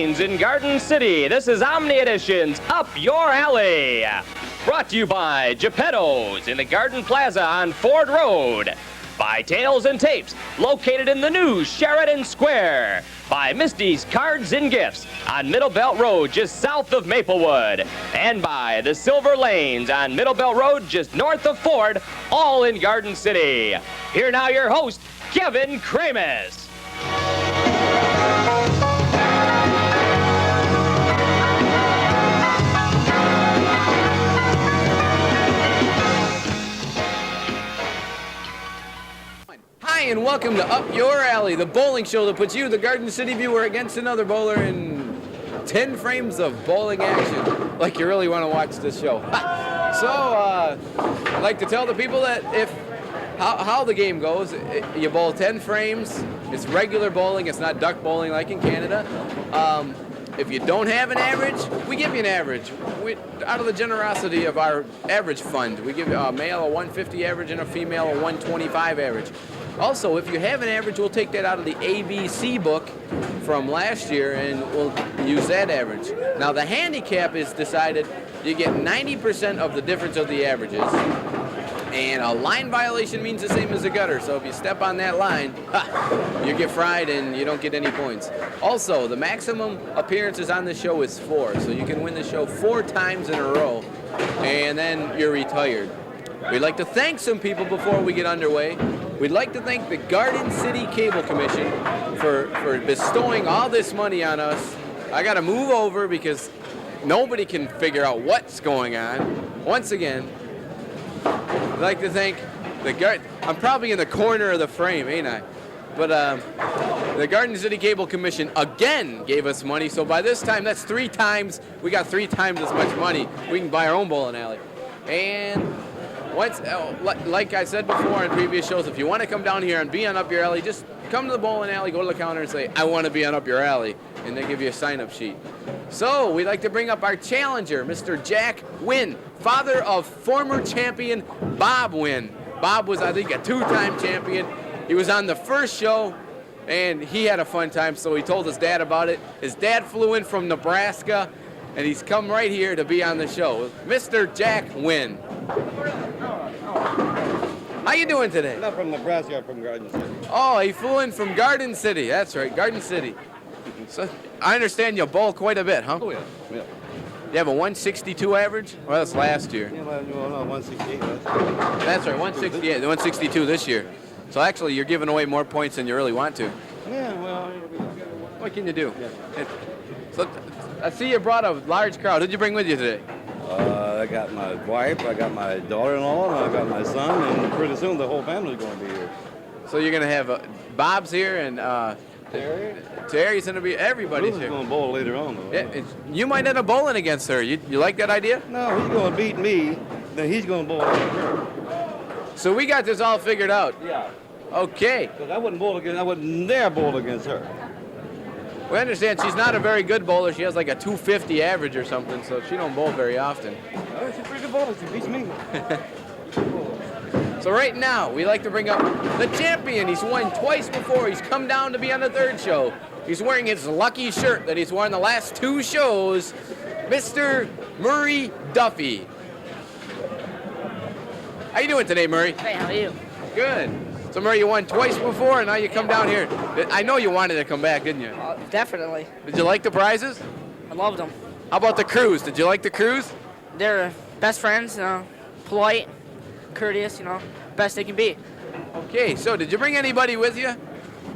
Lanes in Garden City. This is Omni Edition's Up Your Alley. Brought to you by Geppetto's in the Garden Plaza on Ford Road. By Tails and Tapes, located in the new Sheridan Square. By Misty's Cards and Gifts on Middle Belt Road, just south of Maplewood. And by the Silver Lanes on Middle Belt Road, just north of Ford, all in Garden City. Here now your host, Kevin Kramus. Hi, and welcome to Up Your Alley, the bowling show that puts you, the Garden City viewer, against another bowler in 10 frames of bowling action, like you really want to watch this show. So, I'd like to tell the people that how the game goes. You bowl 10 frames. It's regular bowling. It's not duck bowling like in Canada. If you don't have an average, we give you an average. Out of the generosity of our average fund, we give a male a 150 average and a female a 125 average. Also, if you have an average, we'll take that out of the ABC book from last year and we'll use that average. Now, the handicap is decided. You get 90% of the difference of the averages. And a line violation means the same as a gutter. So if you step on that line, you get fried and you don't get any points. Also, the maximum appearances on the show is 4. So you can win the show 4 times in a row, and then you're retired. We'd like to thank some people before we get underway. We'd like to thank the Garden City Cable Commission for bestowing all this money on us. I got to move over because nobody can figure out what's going on. Once again, I'd like to thank I'm probably in the corner of the frame, ain't I? But the Garden City Cable Commission again gave us money. So by this time, that's 3 times. We got 3 times as much money. We can buy our own bowling alley. And like I said before in previous shows, if you want to come down here and be on Up Your Alley, just come to the bowling alley, go to the counter and say, I want to be on Up Your Alley. And they give you a sign-up sheet. So we'd like to bring up our challenger, Mr. Jack Wynn, father of former champion Bob Wynn. Bob was, I think, a 2-time champion. He was on the first show, and he had a fun time, so he told his dad about it. His dad flew in from Nebraska, and he's come right here to be on the show. Mr. Jack Wynn. How you doing today? I'm not from Nebraska, I'm from Garden City. Oh, he flew in from Garden City. That's right, Garden City. So I understand you bowl quite a bit, huh? Oh, yeah. You have a 162 average? Well, that's last year. Yeah, well, no, 168. That's right, 168, 162 this year. So actually, you're giving away more points than you really want to. Yeah, well. What can you do? Yeah. So I see you brought a large crowd. Who'd you bring with you today? I got my wife, I got my daughter-in-law, and I got my son, and pretty soon the whole family's going to be here. So you're going to have Bob's here and Terry's going to be, everybody's Bruce here. is going to bowl later on, though. Yeah, you might end up bowling against her. You like that idea? No, he's going to beat me, then he's going to bowl against her. So we got this all figured out. Yeah. Okay. Because I wouldn't dare bowl against her. We understand she's not a very good bowler. She has like a 250 average or something, so she don't bowl very often. Oh, she's a pretty good bowler. She beats me. So right now, we like to bring up the champion. He's won twice before. He's come down to be on the 3rd show. He's wearing his lucky shirt that he's worn the last 2 shows, Mr. Murray Duffy. How you doing today, Murray? Hey, how are you? Good. So Murray, you won twice before, and now you come down here. I know you wanted to come back, didn't you? Definitely. Did you like the prizes? I loved them. How about the cruise? Did you like the cruise? They're best friends, polite, courteous, best they can be. Okay, so did you bring anybody with you?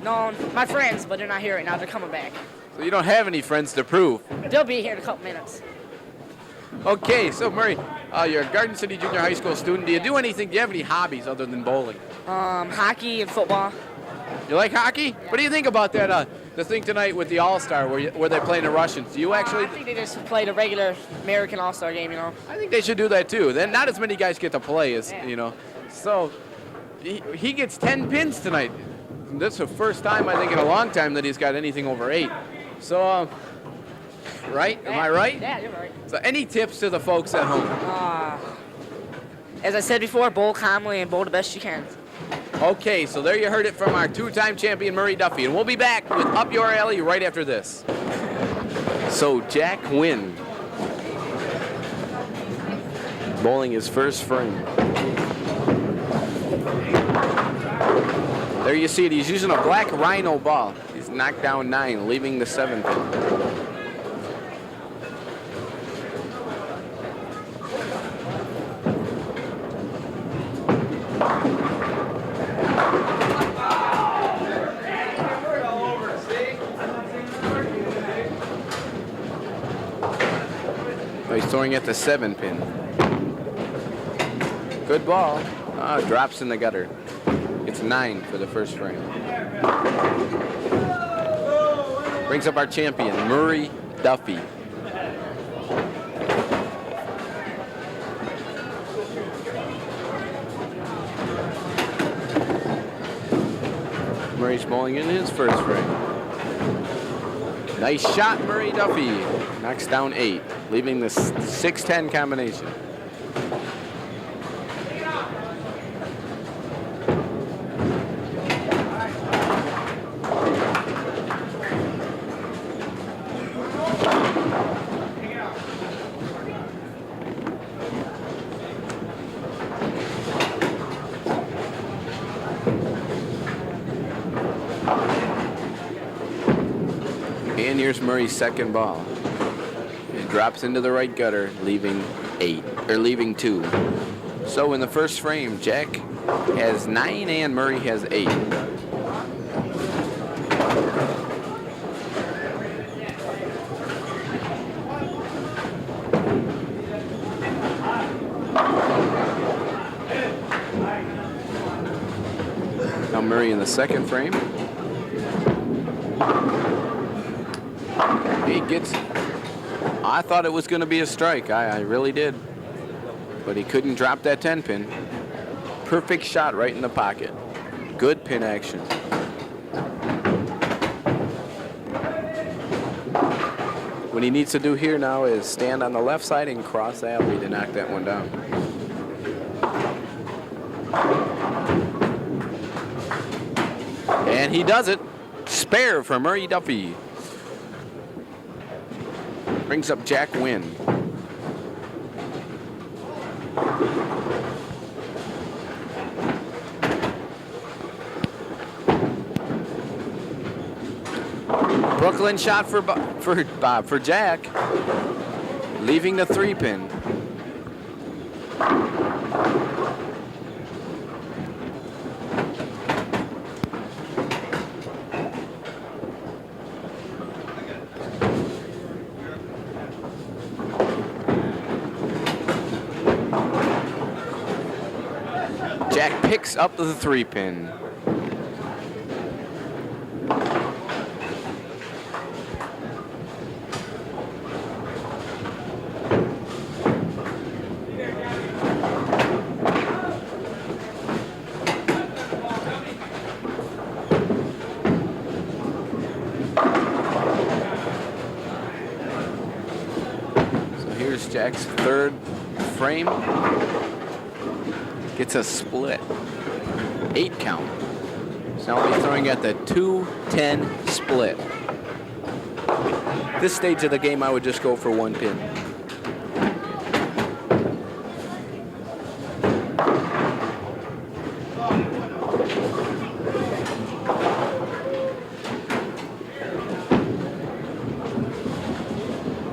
No, my friends, but they're not here right now. They're coming back. So you don't have any friends to prove. They'll be here in a couple minutes. Okay, so Murray, you're a Garden City Junior High School student. Do you do anything? Do you have any hobbies other than bowling? Hockey and football. You like hockey? What do you think about that? The thing tonight with the All-Star where they're playing the Russians. Do you actually? I think they just played a regular American All-Star game, I think they should do that too. Then not as many guys get to play as So he gets 10 pins tonight. This is the first time I think in a long time that he's got anything over 8. So right? Am I right? Yeah, you're right. So any tips to the folks at home? As I said before, bowl calmly and bowl the best you can. Okay, so there you heard it from our 2-time champion Murray Duffy, and we'll be back with Up Your Alley right after this. So Jack Wynn bowling his first frame. There you see it. He's using a black Rhino ball. He's knocked down 9, leaving the 7 pin. He's throwing at the 7 pin. Good ball. Drops in the gutter. It's 9 for the first frame. Brings up our champion, Murray Duffy. Murray's bowling in his first frame. Nice shot, Murray Duffy. Knocks down 8, leaving the 6-10 combination. And here's Murray's second ball. It drops into the right gutter, leaving 2. So in the first frame, Jack has 9 and Murray has 8. Now Murray in the second frame. He gets, I thought it was going to be a strike. I really did. But he couldn't drop that 10 pin. Perfect shot right in the pocket. Good pin action. What he needs to do here now is stand on the left side and cross the alley to knock that one down. And he does it. Spare for Murray Duffy. Brings up Jack Wynn. Brooklyn shot for Jack, leaving the 3 pin. Jack picks up the 3 pin. So here's Jack's third frame. Gets a split. 8 count. So now he's throwing at the 2-10 split. This stage of the game, I would just go for 1 pin.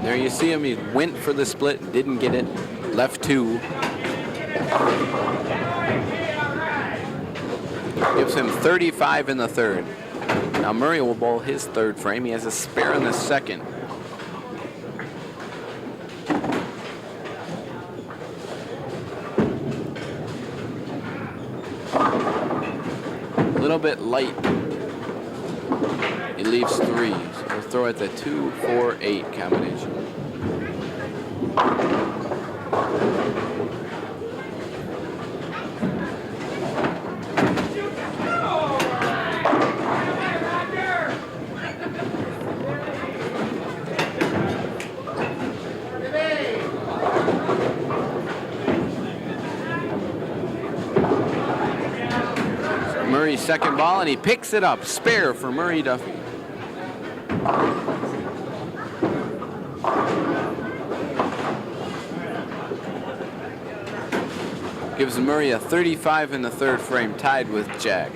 There you see him, he went for the split, didn't get it, left 2. Gives him 35 in the third. Now Murray will bowl his third frame. He has a spare in the second. A little bit light. He leaves 3. So we'll throw at the 2-4-8 combination. Murray's second ball, and he picks it up. Spare for Murray Duffy. Gives Murray a 35 in the third frame, tied with Jack.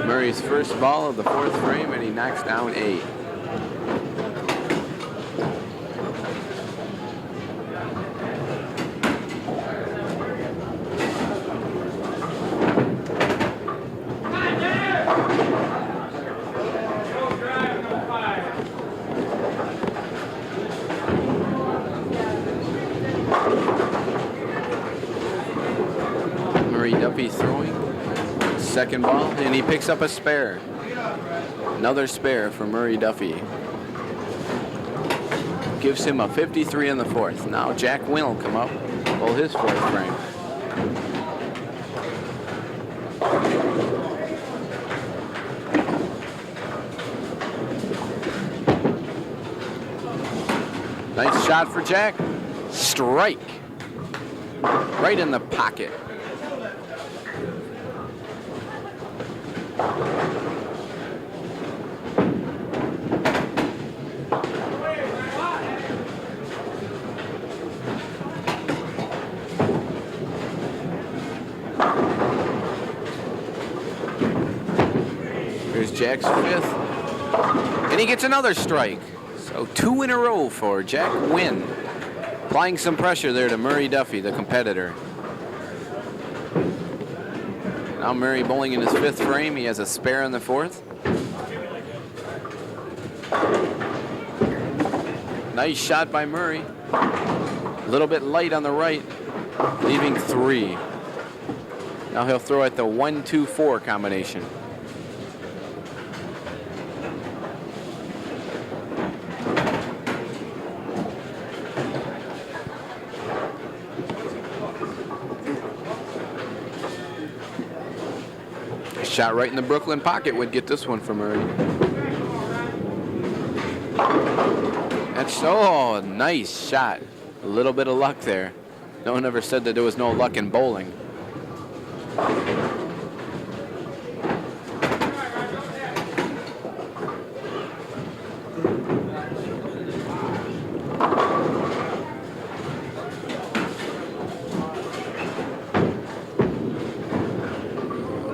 Murray's first ball of the fourth frame, and he knocks down 8. Murray Duffy throwing. Second ball, and he picks up a spare. Another spare for Murray Duffy. Gives him a 53 in the fourth. Now Jack Wynn will come up, bowl his fourth frame. Nice shot for Jack. Strike. Right in the pocket. Here's Jack's fifth. And he gets another strike. So 2 in a row for Jack Wynn. Applying some pressure there to Murray Duffy, the competitor. Now Murray bowling in his fifth frame. He has a spare in the fourth. Nice shot by Murray. A little bit light on the right, leaving 3. Now he'll throw at the 1-2-4 combination. Shot right in the Brooklyn pocket would get this one for Murray. That's so nice shot. A little bit of luck there. No one ever said that there was no luck in bowling.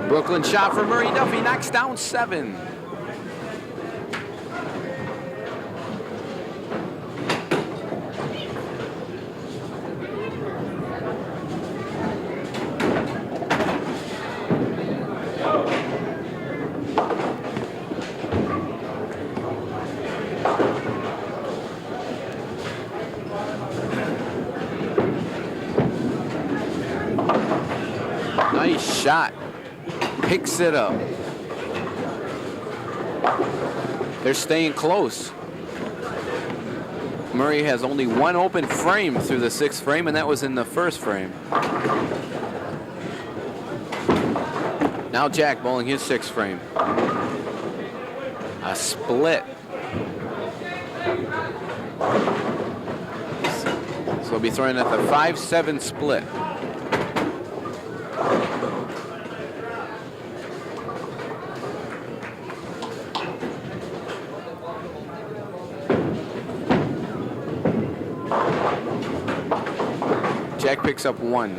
Brooklyn shot for Murray Duffy, knocks down 7. Nice shot. Picks it up. They're staying close. Murray has only one open frame through the sixth frame, and that was in the first frame. Now Jack bowling his sixth frame. A split. So he'll be throwing at the 5-7 split. Jack picks up 1.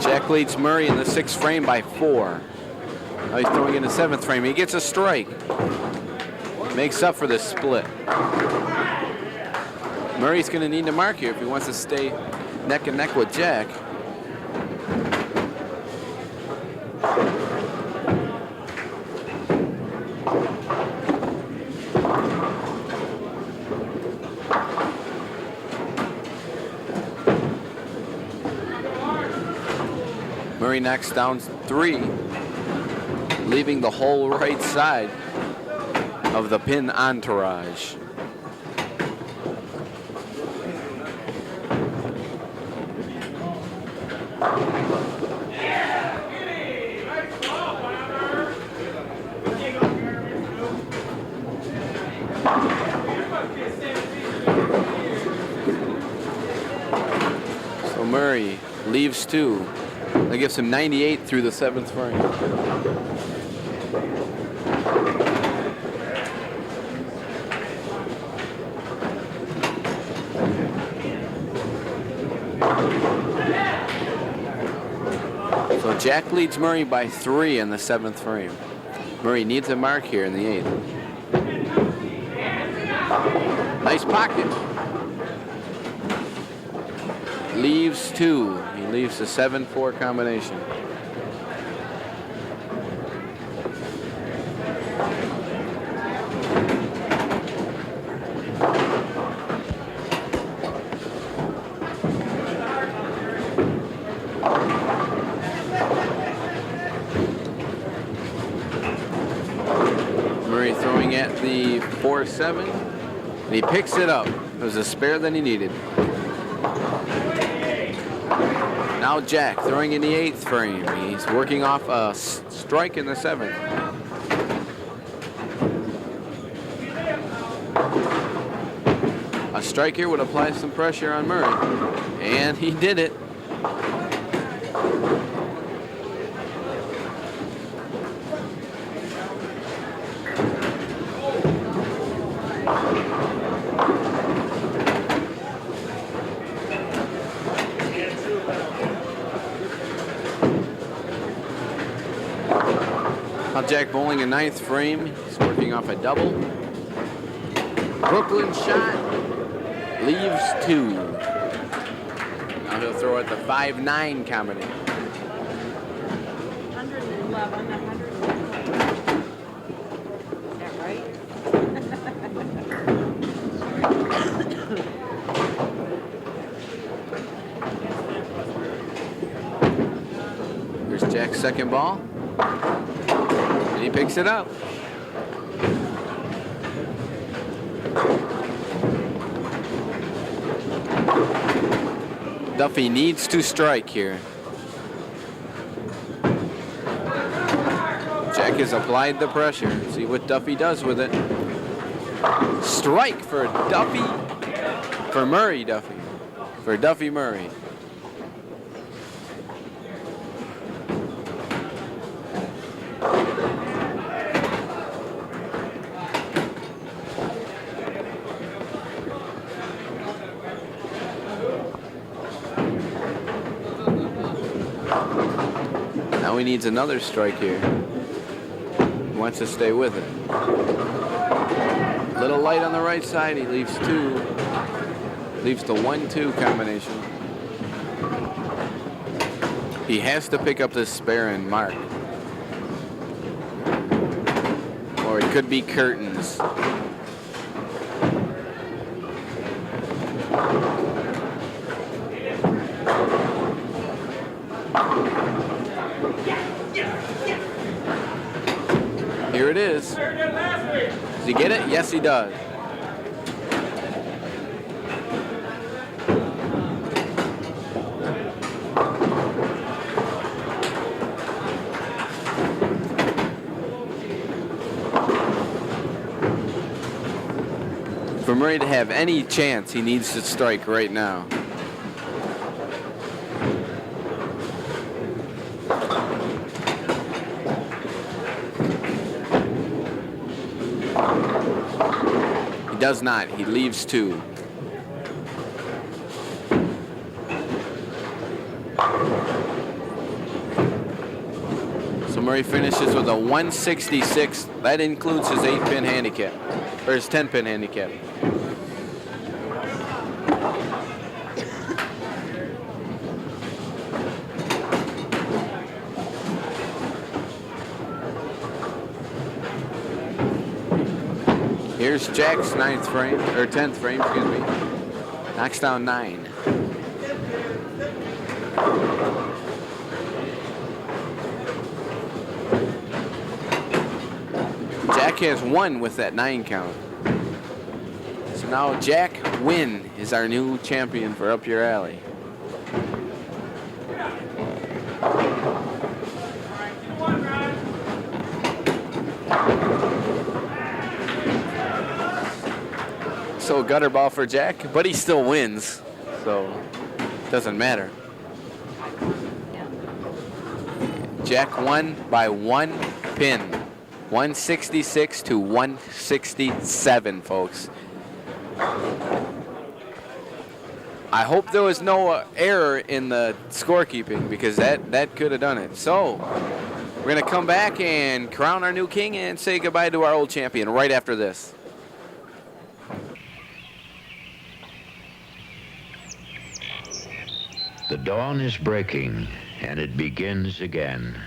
Jack leads Murray in the sixth frame by 4. Now he's throwing in the seventh frame. He gets a strike. Makes up for the split. Murray's going to need to mark here if he wants to stay neck and neck with Jack. Murray knocks down 3, leaving the whole right side of the pin entourage. Murray leaves 2. That gives him 98 through the 7th frame. So Jack leads Murray by 3 in the 7th frame. Murray needs a mark here in the 8th. Nice pocket. Leaves 2. He leaves the 7-4 combination. Murray throwing at the 4-7, and he picks it up. It was a spare that he needed. Now Jack throwing in the 8th frame. He's working off a strike in the 7th. A strike here would apply some pressure on Murray, and he did it. Now Jack bowling a 9th frame. He's working off a double. Brooklyn shot. Leaves 2. Now he'll throw at the 5-9 combination. 111, 111. Is that right? Here's Jack's second ball. And he picks it up. Duffy needs to strike here. Jack has applied the pressure. See what Duffy does with it. Strike for Duffy. For Murray Duffy. For Duffy Murray. Now he needs another strike here. He wants to stay with it. Little light on the right side. He leaves 2. Leaves the 1-2 combination. He has to pick up this spare and mark. Or it could be curtains. Here it is. Does he get it? Yes, he does. For Murray to have any chance, he needs to strike right now. Does not. He leaves 2. So Murray finishes with a 166. That includes his 8-pin handicap, or his 10-pin handicap. Here's Jack's 9th frame, or 10th frame, excuse me. Knocks down 9. Jack has 1 with that 9 count. So now Jack Wynn is our new champion for Up Your Alley. So gutter ball for Jack, but he still wins, so doesn't matter. Jack won by 1 pin. 166 to 167, folks. I hope there was no error in the scorekeeping because that could have done it. So we're going to come back and crown our new king and say goodbye to our old champion right after this. The dawn is breaking, and it begins again.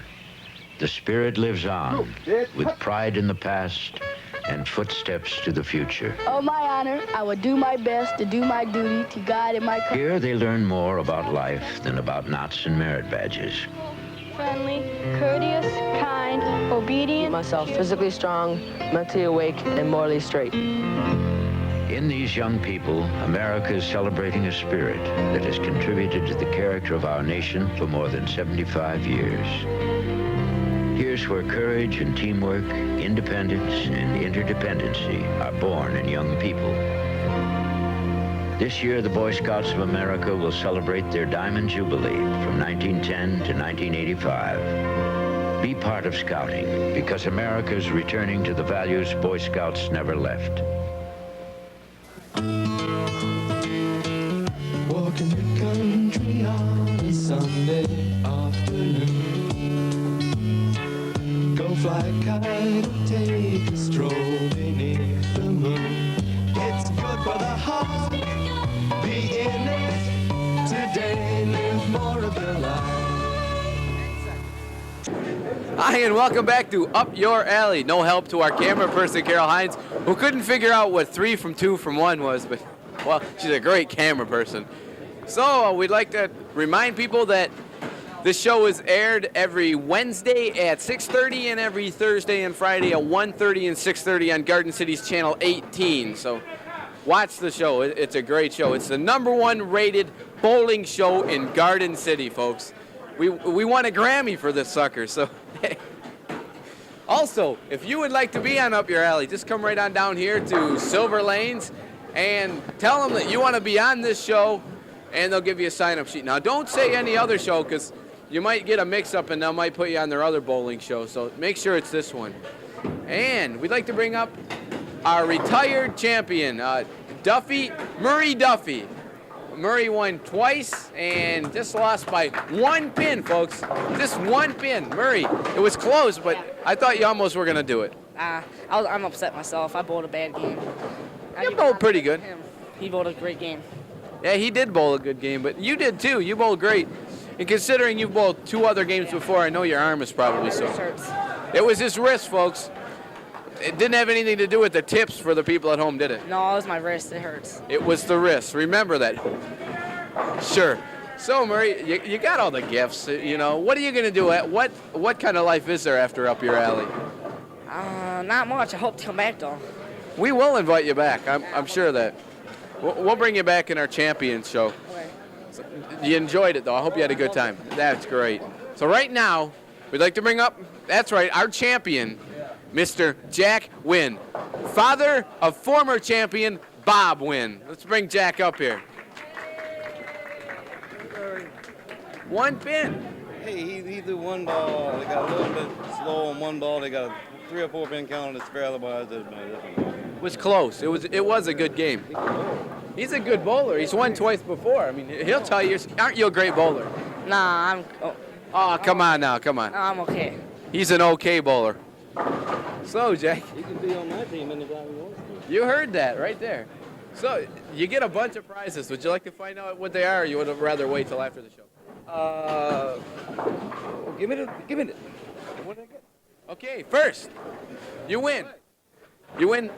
The spirit lives on, with pride in the past and footsteps to the future. On my honor, I will do my best to do my duty to God and my country. Here they learn more about life than about knots and merit badges. Friendly, courteous, kind, obedient. Myself physically strong, mentally awake, and morally straight. In these young people, America is celebrating a spirit that has contributed to the character of our nation for more than 75 years. Here's where courage and teamwork, independence and interdependency are born in young people. This year, the Boy Scouts of America will celebrate their Diamond Jubilee from 1910 to 1985. Be part of Scouting, because America is returning to the values Boy Scouts never left. Walking the country on a Sunday afternoon. Go fly a kite or take a stroll beneath the moon. It's good for the heart, be in it today, live more of your life. Hi, and welcome back to Up Your Alley. No help to our camera person, Carol Hines, who couldn't figure out what 3 from 2 from 1 was, but, well, she's a great camera person. So, we'd like to remind people that this show is aired every Wednesday at 6:30 and every Thursday and Friday at 1:30 and 6:30 on Garden City's channel 18. So, watch the show. It's a great show. It's the #1 rated bowling show in Garden City, folks. We won a Grammy for this sucker, so... Also, if you would like to be on Up Your Alley, just come right on down here to Silver Lanes and tell them that you want to be on this show, and they'll give you a sign-up sheet. Now, don't say any other show, because you might get a mix-up and they might put you on their other bowling show, so make sure it's this one. And we'd like to bring up our retired champion, Murray Duffy. Murray won twice and just lost by 1 pin, folks. Just 1 pin. Murray, it was close, but I thought you almost were going to do it. I'm upset myself. I bowled a bad game. You bowled pretty good. He bowled a great game. Yeah, he did bowl a good game, but you did too. You bowled great. And considering you bowled 2 other games before, I know your arm is probably sore. Hurts. It was his wrist, folks. It didn't have anything to do with the tips for the people at home, did it? No, it was my wrist. It hurts. It was the wrist. Remember that. Sure. So, Murray, you got all the gifts. You know, what are you going to do? What kind of life is there after Up Your Alley? Not much. I hope to come back, though. We will invite you back. I'm sure of that. We'll bring you back in our Champions show. Okay. So, you enjoyed it, though. I hope you had a good time. That's great. So right now, we'd like to bring up, that's right, our champion, Mr. Jack Wynn, father of former champion Bob Wynn. Let's bring Jack up here. 1 pin. Hey, he threw 1 ball. They got a little bit slow on 1 ball. They got a 3 or 4 pin count on his fair. Otherwise, it Was close. It was a good game. He's a good bowler. He's won twice before. I mean, he'll tell you, aren't you a great bowler? Nah, Oh, come on now, come on. I'm okay. He's an okay bowler. So, Jack. He can be on my team anytime he wants to. You heard that right there. So, you get a bunch of prizes. Would you like to find out what they are, or you would rather wait till after the show? Give me the. What did I get? Okay, first, you win. You win.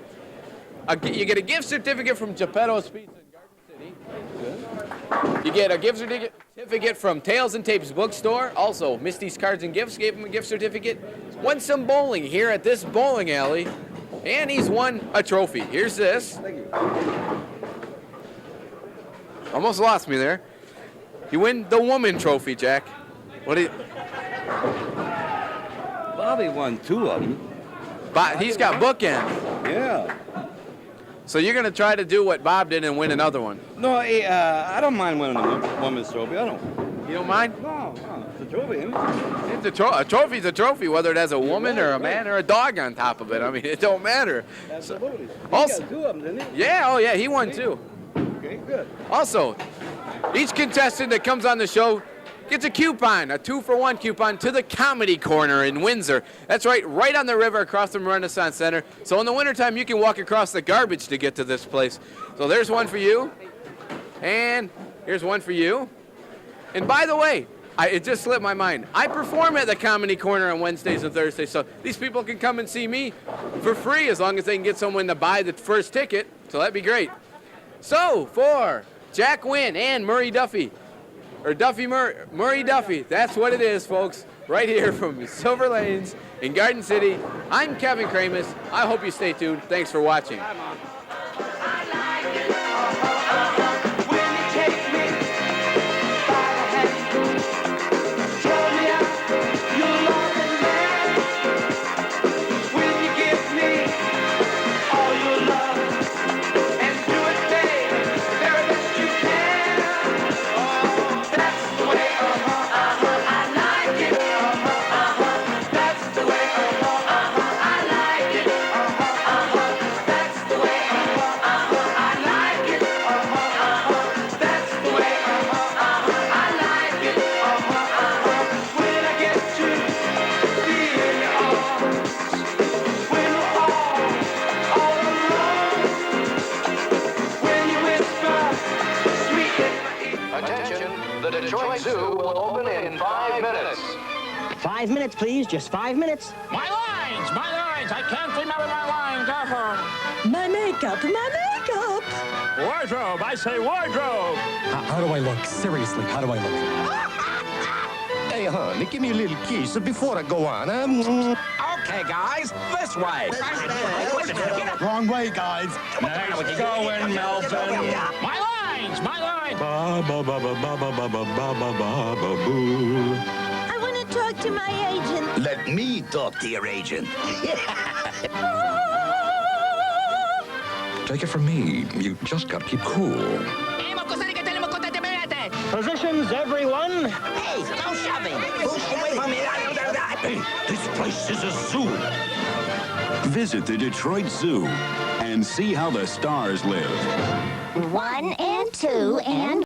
You get a gift certificate from Geppetto's Pizza in Garden City. Good. You get a gift certificate from Tails and Tapes Bookstore. Also, Misty's Cards and Gifts gave him a gift certificate. Won some bowling here at this bowling alley. And he's won a trophy. Here's this. Thank you. Almost lost me there. You win the woman trophy, Jack. What do you... Bobby won 2 of them. But he's got bookends. Yeah. So you're going to try to do what Bob did and win another one. No, I don't mind winning a women's trophy. I don't. You don't mind? No. It's a trophy, isn't it? It's a trophy's a trophy, whether it has a woman or a man or a dog on top of it. I mean, it don't matter. Absolutely. Also- He got 2 of them, didn't he? Yeah, oh yeah, he won too. Okay, good. Also, each contestant that comes on the show gets a coupon, a 2-for-1 coupon to the Comedy Corner in Windsor. That's right on the river across from Renaissance Center. So in the wintertime, you can walk across the garbage to get to this place. So there's one for you, and here's one for you. And by the way, it just slipped my mind. I perform at the Comedy Corner on Wednesdays and Thursdays, so these people can come and see me for free as long as they can get someone to buy the first ticket. So that'd be great. So for Jack Wynn and Murray Duffy, or Murray Duffy, that's what it is, folks. Right here from Silver Lanes in Garden City. I'm Kevin Kramus. I hope you stay tuned. Thanks for watching. The Detroit Zoo will open in 5 minutes. 5 minutes, please. Just 5 minutes. My lines! I can't remember my lines. My makeup. Wardrobe! I say wardrobe! How do I look? Seriously, how do I look? Hey, honey, give me a little kiss before I go on. Okay, guys, this way. Wrong way, guys. Nice going, Melvin. My lines! Ba ba ba ba ba ba ba ba ba ba ba boo. I want to talk to my agent. Let me talk to your agent. Take it from me. You just gotta keep cool. Positions, everyone. Hey, no shoving. Push away from me. Hey, this place is a zoo. Visit the Detroit Zoo and see how the stars live. 1 and 2 and